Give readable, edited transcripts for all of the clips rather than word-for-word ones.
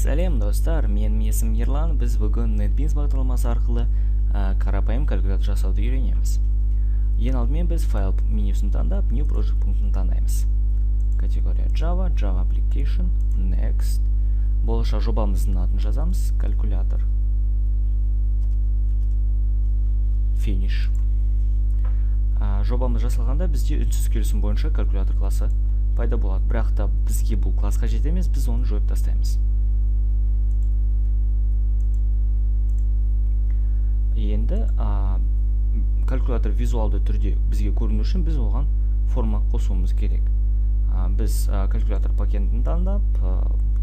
Сәлем достар, мен есім Ерлан. Біз бүгін NetBeans бағдарламасы арқылы қарапайым калькулятор жасауды үйренеміз. Ең алдымен біз файл менюсын таңдап, New Project пунктін таңдаймыз. Категория Java, Java Application, Next. Болашақ жобамыздың атын жазамыз, калькулятор. Finish. Жобамыз жасалғанда бізде үнсіз келісім бойынша калькулятор класы пайда болады. Бірақ та бізге бұл класс қажет емес, біз оны жойып тастаймыз. Енді калькулятор визуалды түрде бізге көріну үшін біз оған форма қосуымыз керек. Біз калькулятор пакетін таңдап,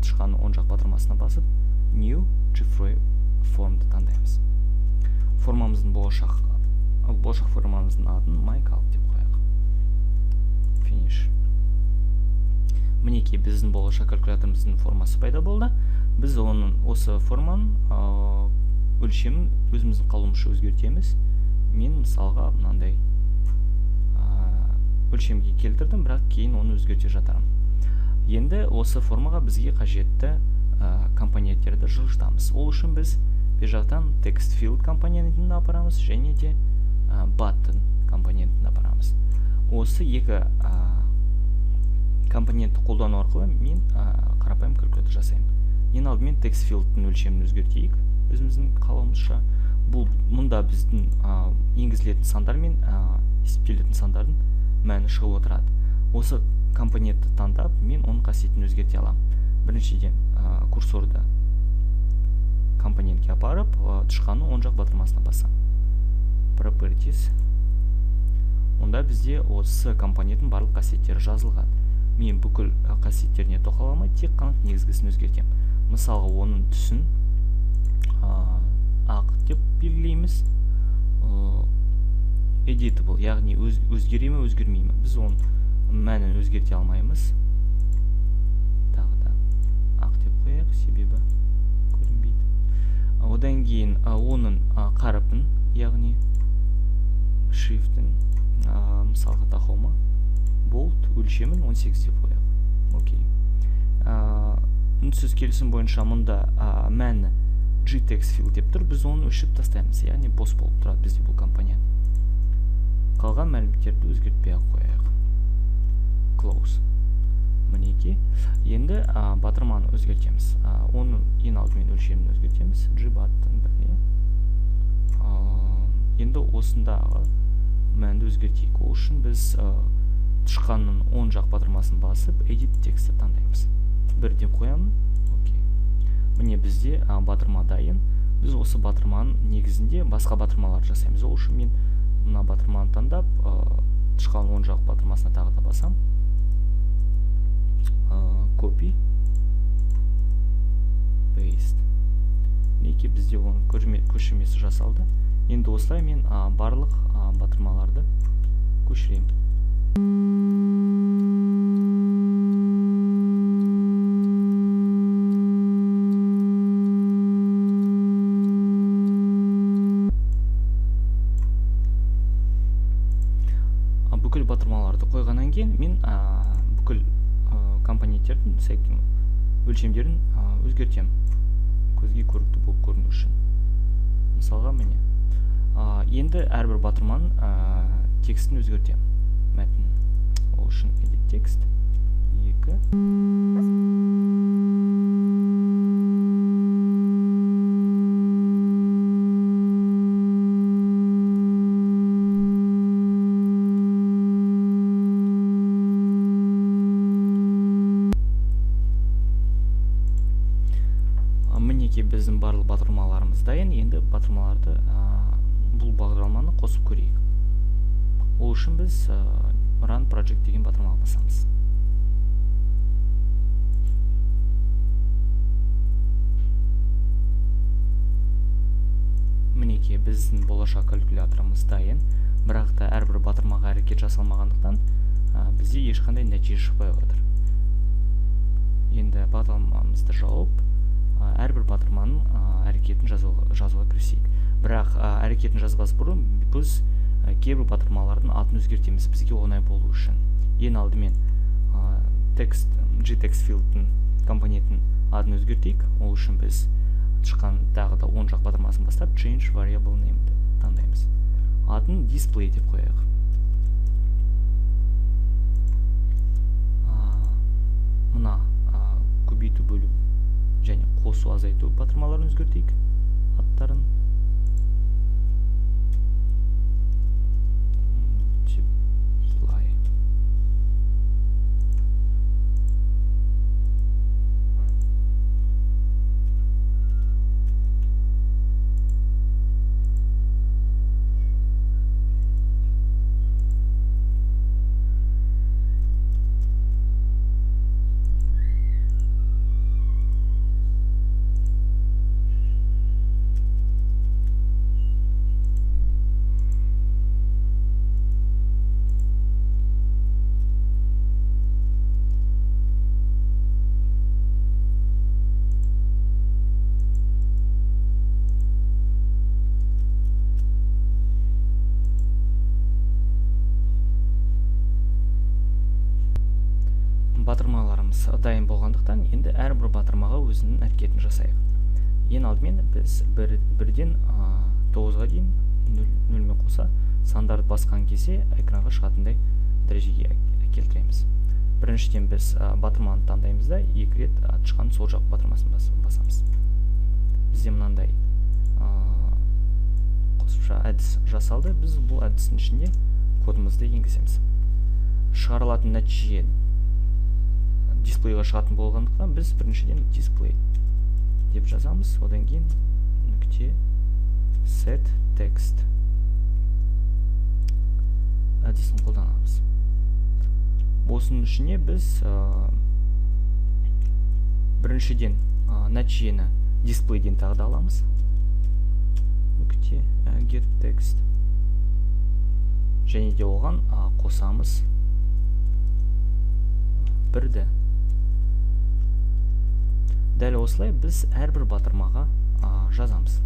тышқанның оң жақ батырмасына басып, New Cifroy формды таңдаймыз. Формамыздың болашақ формамыздың атын MyCalc деп қояйық. Finish. Мінекей біздің болашақ калькуляторымыздың формасы пайда болды. Біз осы форманың өлшемін өзіміздің қалауымызша өзгертеміз. Мен мысалға мынандай өлшемге келтірдім, бірақ кейін оны өзгерте жатармын. Енді осы формаға бізге қажетті компоненттерді жылжытамыз. Ол үшін біз бер жақтан text field компонентін апарамыз және де button компонентін апарамыз. Осы екі компонентті қолдану арқылы мен қарапайым калькулятор жасаймын. Ең алдымен text fieldтің өлшемін өзгертейік. Өзіміздің қалауымызша мұнда біздің енгізілетін сандар мен есептелетін сандардың мәні шығып отырады. Осы компонентті таңдап, мен оның қасиетін өзгерте аламын. Біріншіден курсорды компонентке апарып, тышқанның оң жақ батырмасына басам. Properties. Онда бізде осы компоненттің барлық қасиеттері жазылған. Мен бүкіл қасиеттеріне тоқталамай, тек қана негізгісін өзгертемін. Мысалға, оның түсін ақ деп белгілейміз. Editable, яғни өзгере ме, өзгермей ме? Біз оның мәнін өзгерте алмаймыз. Тағы да ақ деп қояйық, себебі көрінбейді. Одан кейін оның қаріпін, яғни шрифтін, мысалға тахома, bold өлшемін 18 деп қояйық. Окей. Үнсіз келісім бойынша мұнда мәні gtext field деп тұр, біз оны өшіріп тастаймыз, яғни бос болып тұрады бізде бұл компонент. Қалған мәліметтерді өзгертпей ақ қояйық. Close. Мінекей. Енді батырманы өзгертеміз. Оның ең алдымен өлшемін өзгертеміз. Gbutton бірге. Енді осындағы мәнді өзгертейік. Ол үшін біз тышқанның оң жақ батырмасын басып, edit тексті таңдаймыз. Бір деп қоямын. Міне бізде батырма дайын. Біз осы батырманың негізінде басқа батырмалар жасаймыз. Ол үшін мен мына батырманы таңдап, тышқанның оң жақ батырмасына тағы да басам. Copy. Paste. Неке бізде оның көшірмесі жасалды. Енді осылай мен барлық батырмаларды көшірем. Бүкіл батырмаларды қойғаннан кейін мен бүкіл компоненттердің өлшемдерін өзгертем. Көзге көрікті болып көріну үшін. Мысалға міне. Енді әрбір батырманың текстін өзгертем. Мәтін. Ол үшін edit text 2. Мінекей біздің барлық батырмаларымыз дайын. Енді батырмаларды бұл бағдарламаны қосып көрейік. Ол үшін біз Run Project деген батырмаға басамыз. Мінекей біздің болашақ калькуляторымыз дайын. Бірақ та әрбір батырмаға әрекет жасалмағандықтан бізде ешқандай нәтиже шықпай отыр. Енді бағдарламамызды жауып, әрбір батырманың әрекетін жазуға кірісейік. Бірақ әрекетін жазбас бұрын біз кейбір батырмалардың атын өзгертеміз бізге оңай болу үшін. Ең алдымен gtext field'тің компонентін атын өзгертейік. Ол үшін біз шыққан тағы да оң жақ батырмасын бастап change variable name таңдаймыз. Атын display деп қояйық. Мына көбейту, бөлу және қосу, азайту батырмаларын өзгертейік аттарын. Батырмаларымыз дайын болғандықтан, енді әрбір батырмаға өзінің әрекетін жасайық. Ең алдымен біз 1-ден 9-ға дейін 0-мен қоса сандарды басқан кезде экранға шығатындай дәрежеге келтіреміз. Біріншіден біз батырманы таңдаймыз да, 2 рет шыққан сол жақ батырмасын басамыз. Бізде мынандай қосымша әдіс жасалды. Біз бұл әдістің ішінде кодымызды енгіземіз. Шығарылатын нәтиже дисплейға шығатын болғандықтан, біз біріншіден display деп жазамыз, одан кейін нүкте set text әдісін қолданамыз. Осының ішіне біз біріншіден нәтижені дисплейден тағда аламыз. Нүкте get text және де оған қосамыз 1-ді. Дәл осылай біз әрбір батырмаға жазамыз.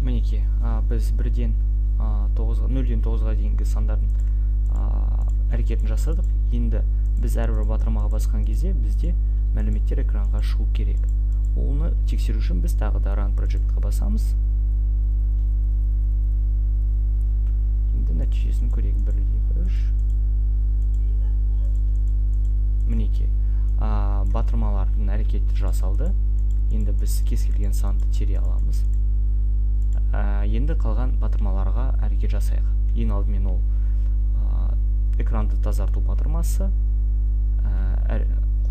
Мінеки, біз 1-ден 0-9-ға дейінгі сандардың әрекетін жасадық. Енді біз әрбір батырмаға басқан кезде бізде мәліметтер экранға шығу керек. Оны тексеру үшін біз тағы да Run Project-қа басамыз. Енді нәтижесін көрейік. 1, 2, 3. Мінеки, батырмалардың әрекеті жасалды. Енді біз кез келген санды тере аламыз. Енді қалған батырмаларға әрекет жасайық. Ең алдымен ол экранды тазарту батырмасы,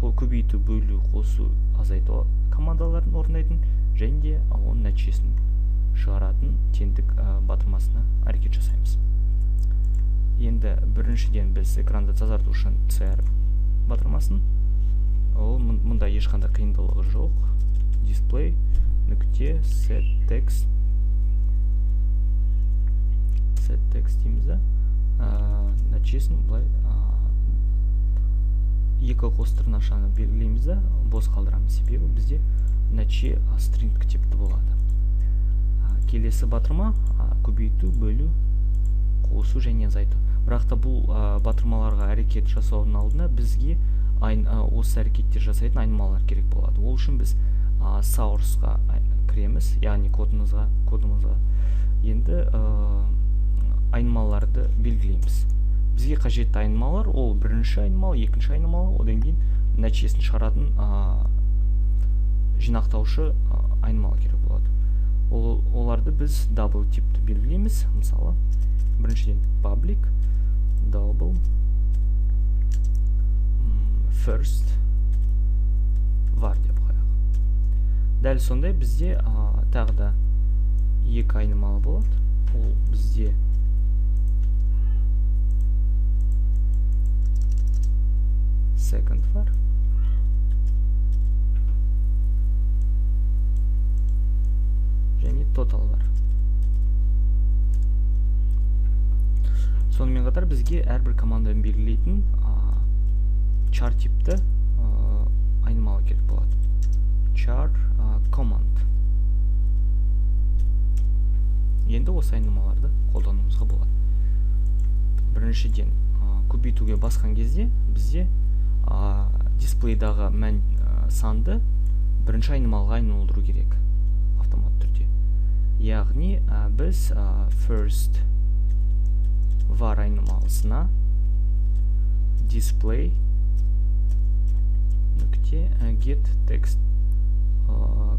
көбейту, бөлу, қосу, азайту командаларын орындайтын және де оның нәтижесін шығаратын теңдік батырмасына әрекет жасаймыз. Енді біріншіден біз экранды тазарту үшін CR батырмасын, ол мұнда ешқандай қиындылығы жоқ. Display нүкте set text дейміз да, нәтижесін бұлай 2 қос тырнақшаны белгілейміз да, бос қалдырамыз. Себебі бізде нәтиже string типті болады. келесі батырма көбейту, бөлу, қосу және азайту. Бірақ та бұл батырмаларға әрекет жасаудың алдында бізге осы әрекеттер жасайтын айнымалар керек болады. Ол үшін біз source-ға кіреміз, яғни кодымызға енді айнымаларды белгілейміз. Бізге қажетті айнымалар ол бірінші айнымал, екінші айнымал, одан кейін нәтижесін шығаратын жинақтаушы айнымал керек болады. Оларды біз double типті белгілейміз. Мысалы, біріншіден public, double, first, var деп қояйық. Дәл сондай бізде тағы да екі айнымалы болады. Ол бізде second var. Және total var. Сонымен қатар бізге әрбір команданы белгілейтін char типті айнымалы керек болады. Char command. Енді осы айнымаларды қолдануымызға болады. Біріншіден көбейтуге басқан кезде бізде дисплейдағы мән санды бірінші айнымалға айналдыру керек автомат түрде. Яғни біз first var айнымалысына display нүкте get text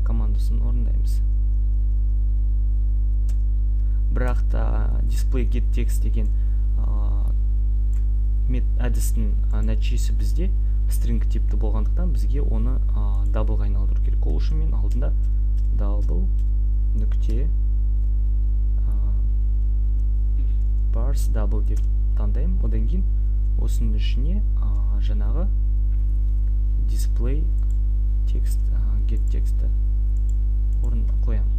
командасын орындаймыз. Бірақ та display get text деген әдістің нәтижесі бізде string типті болғандықтан бізге оны double-ға айналдыру керек. Ол үшін мен алдында double нүкте parse double деп таңдаймын. Одан кейін осының ішіне жаңағы display text get тексті орын қоямын.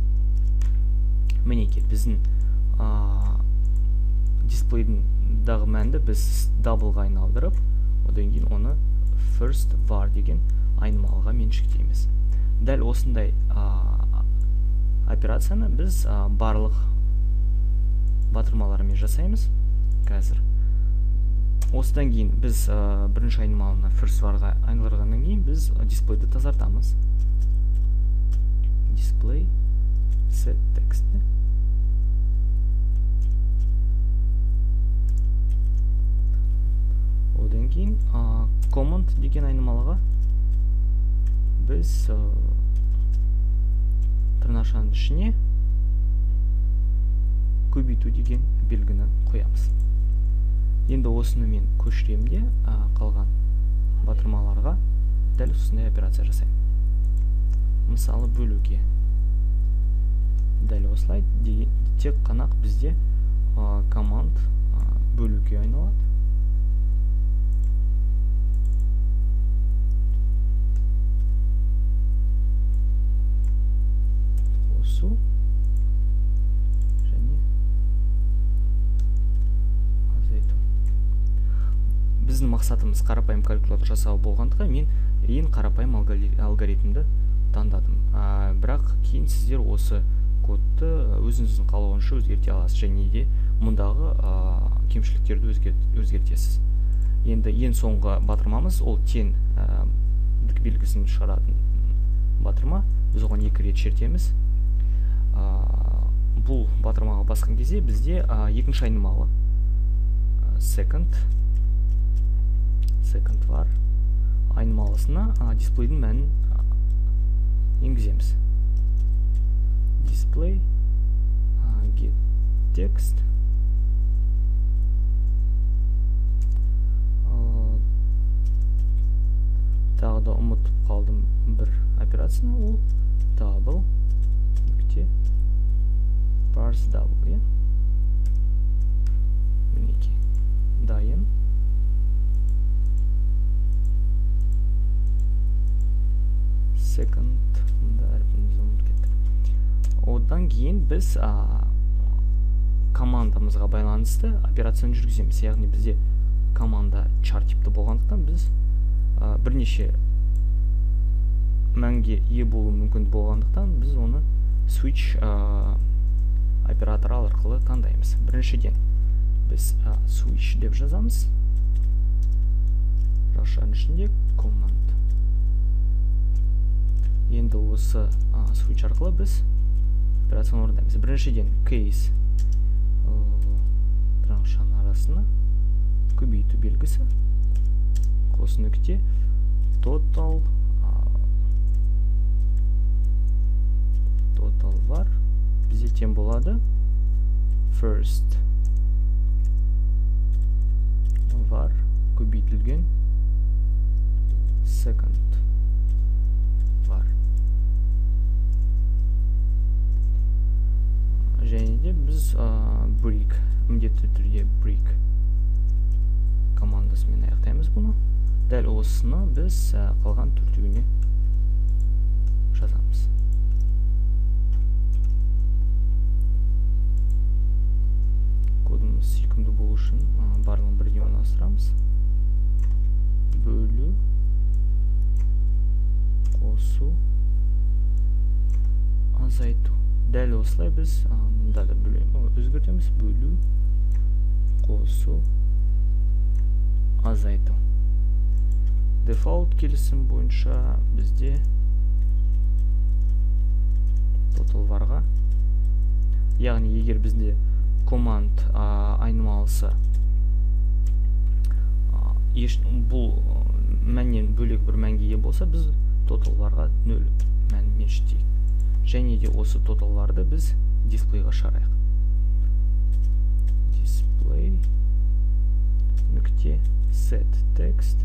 Мінекей біздің дисплейдағы мәнді біз double-ға айналдырып, одан кейін оны first var деген айнымалыға меншіктейміз. Дәл осындай операцияны біз барлық батырмаларымен жасаймыз қазір. Осыдан кейін біз бірінші айнымалына first varға айналдырғаннан кейін біз дисплейді тазартамыз. Display set text. Одан кейін command деген айнымалыға біз тырнақшаның ішіне көбейту деген белгіні қоямыз. Енді осыны мен көшіремде қалған батырмаларға дәл осындай операция жасаймын. Мысалы, бөлуге дәл осылай тек қана бізде команд бөлуге айналады. Қосу және азайту. Біздің мақсатымыз қарапайым калькулятор жасау болғандықтан мен ең қарапайым алгоритмді таңдадым. Бірақ кейін сіздер осы кодты өзіңіздің қалауынша өзгерте аласыз және де мұндағы кемшіліктерді өзгертесіз. Енді ең соңғы батырмамыз ол тең белгісін шығаратын батырма. Біз оған 2 рет шертеміз. Бұл батырмаға басқан кезде бізде екінші айнымалы second var айнымалысына дисплейдің мәнін енгіземіз. Display get text тағы да ұмытып қалдым бір операцияны, ол double нүкте parse double. Мінекей дайын second одан кейін біз командамызға байланысты операцияны жүргіземіз. Яғни бізде команда char типті болғандықтан біз бірнеше мәнге ие болуы мүмкін болғандықтан біз оны switch операторы арқылы таңдаймыз. Біріншіден біз switch деп жазамыз. Жақшаның ішінде command. Енді осы switch арқылы біз операцияны орындаймыз. Біріншіден case траншаның арасына көбейту белгісі, қос нүкте total var бізде тең болады first var көбейтілген second var. Және де біз break, міндетті түрде break командасымен аяқтаймыз бұны. Дәл осыны біз қалған төртеуіне жазамыз. Кодымыз сүйкімді болу үшін барлығын бірден орналастырамыз. Бөлу, қосу, азайту. Дәл осылай біз мұнда да өзгертеміз. Бөлу, қосу, азайту. Default келісім бойынша бізде total varға, яғни егер бізде команд айнымалысы бұл мәннен бөлек бір мәнге ие болса, біз total varға 0 мән меншіктейік. Және де осы total vарды біз дисплейға шығарайық. Display нүкте set text.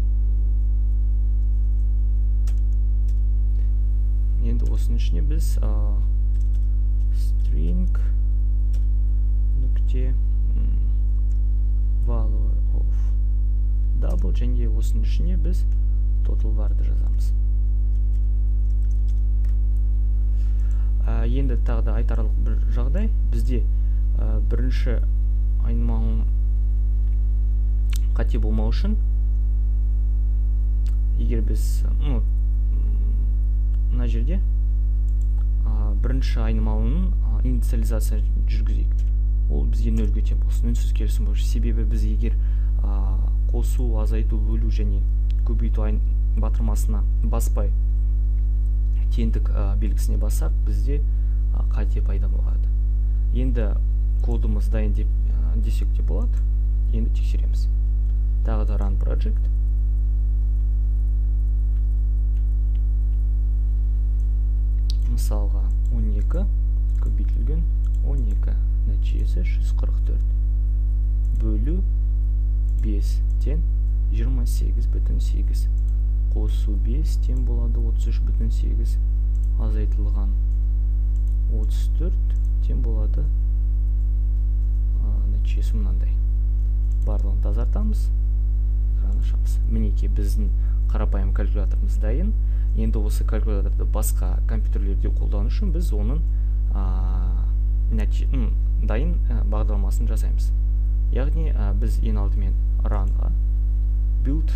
Енді осының ішіне біз string нүкте value of double және осының ішіне біз total vарды жазамыз. Енді тағы да айтарлық бір жағдай, бізде бірінші айнымалының қате болмау үшін, егер біз мына жерде бірінші айнымалының инициализация жүргізейік. Ол бізге 0-ге тең болсын, үнсіз келісім бойынша. Себебі біз егер қосу, азайту, бөлу және көбейту батырмасына баспай теңдік белгісіне бассақ, бізде қате пайда болады. Енді кодымыз дайын десек те болады. Енді тексереміз. Тағы да run project. Мысалға 12 көбейтілген 12 нәтижесі 144. Бөлу 5 тең 28,8. Қосу 5 тең болады 33,8. Азайтылған 34 тең болады. Нәтижесі мынандай. Барлығын тазартамыз. Экран ашамыз. Мінекей біздің қарапайым калькуляторымыз дайын. Енді осы калькуляторды басқа компьютерлерде қолдану үшін біз оның дайын бағдарламасын жасаймыз. Яғни біз ең алдымен runға build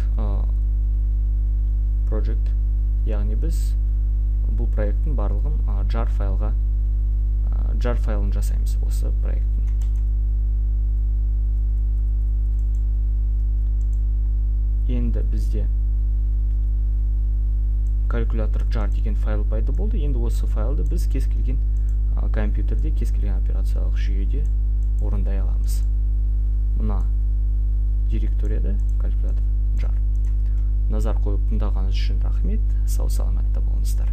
project, яғни біз бұл проекттің барлығын jar файлын жасаймыз осы проекттің. Енді бізде калькулятор jar деген файл пайда болды. Енді осы файлды біз кез келген компьютерде, кез келген операциялық жүйеде орындай аламыз. Мына директорияда калькулятор jar. Назар қойып тыңдағаныңыз үшін рахмет. Сау саламатта болыңыздар.